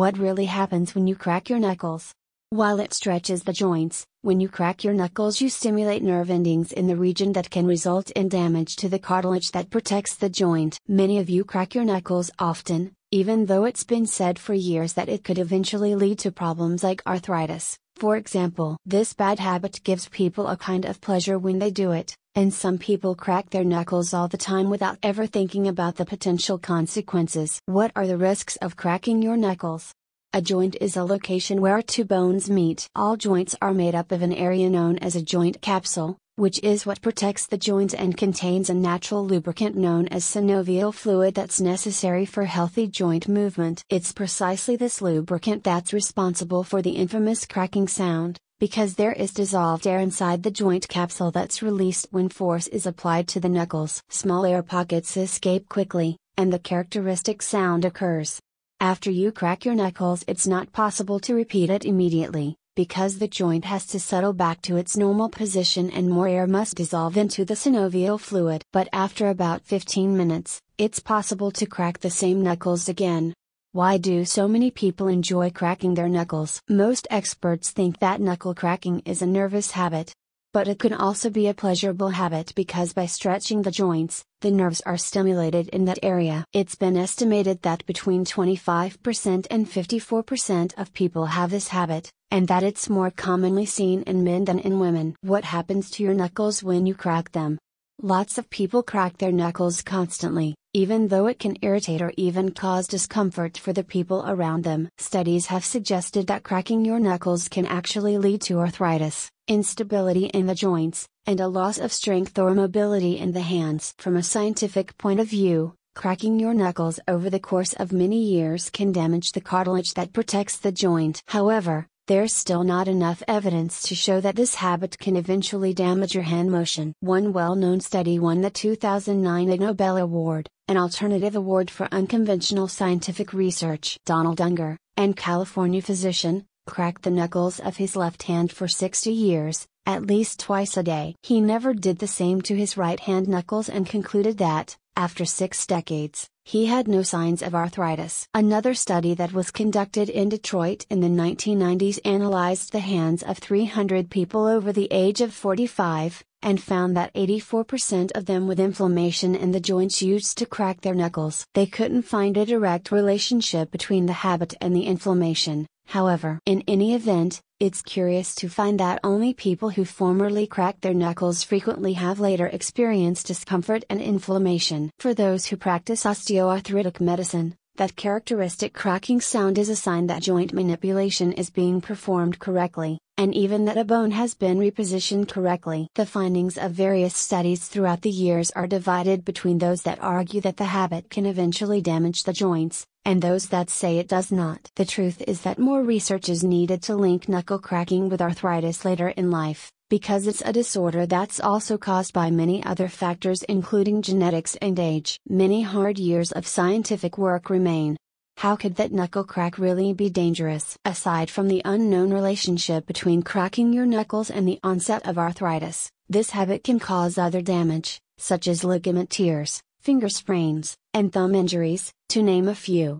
What really happens when you crack your knuckles? While it stretches the joints, when you crack your knuckles you stimulate nerve endings in the region that can result in damage to the cartilage that protects the joint. Many of you crack your knuckles often, even though it's been said for years that it could eventually lead to problems like arthritis, for example. This bad habit gives people a kind of pleasure when they do it, and some people crack their knuckles all the time without ever thinking about the potential consequences. What are the risks of cracking your knuckles? A joint is a location where two bones meet. All joints are made up of an area known as a joint capsule, which is what protects the joint and contains a natural lubricant known as synovial fluid that's necessary for healthy joint movement. It's precisely this lubricant that's responsible for the infamous cracking sound, because there is dissolved air inside the joint capsule that's released when force is applied to the knuckles. Small air pockets escape quickly, and the characteristic sound occurs. After you crack your knuckles, it's not possible to repeat it immediately, because the joint has to settle back to its normal position and more air must dissolve into the synovial fluid. But after about 15 minutes, it's possible to crack the same knuckles again. Why do so many people enjoy cracking their knuckles? Most experts think that knuckle cracking is a nervous habit. But it can also be a pleasurable habit because by stretching the joints, the nerves are stimulated in that area. It's been estimated that between 25% and 54% of people have this habit, and that it's more commonly seen in men than in women. What happens to your knuckles when you crack them? Lots of people crack their knuckles constantly, even though it can irritate or even cause discomfort for the people around them. Studies have suggested that cracking your knuckles can actually lead to arthritis, instability in the joints, and a loss of strength or mobility in the hands. From a scientific point of view, cracking your knuckles over the course of many years can damage the cartilage that protects the joint. However, there's still not enough evidence to show that this habit can eventually damage your hand motion. One well-known study won the 2009 Ig Nobel Award, an alternative award for unconventional scientific research. Donald Unger, an California physician, cracked the knuckles of his left hand for 60 years, at least twice a day. He never did the same to his right hand knuckles and concluded that, after 6 decades, he had no signs of arthritis. Another study that was conducted in Detroit in the 1990s analyzed the hands of 300 people over the age of 45, and found that 84% of them with inflammation in the joints used to crack their knuckles. They couldn't find a direct relationship between the habit and the inflammation, however. In any event, it's curious to find that only people who formerly cracked their knuckles frequently have later experienced discomfort and inflammation. For those who practice osteoarthritic medicine, that characteristic cracking sound is a sign that joint manipulation is being performed correctly, and even that a bone has been repositioned correctly. The findings of various studies throughout the years are divided between those that argue that the habit can eventually damage the joints, and those that say it does not. The truth is that more research is needed to link knuckle cracking with arthritis later in life, because it's a disorder that's also caused by many other factors including genetics and age. Many hard years of scientific work remain. How could that knuckle crack really be dangerous? Aside from the unknown relationship between cracking your knuckles and the onset of arthritis, this habit can cause other damage, such as ligament tears, finger sprains, and thumb injuries, to name a few.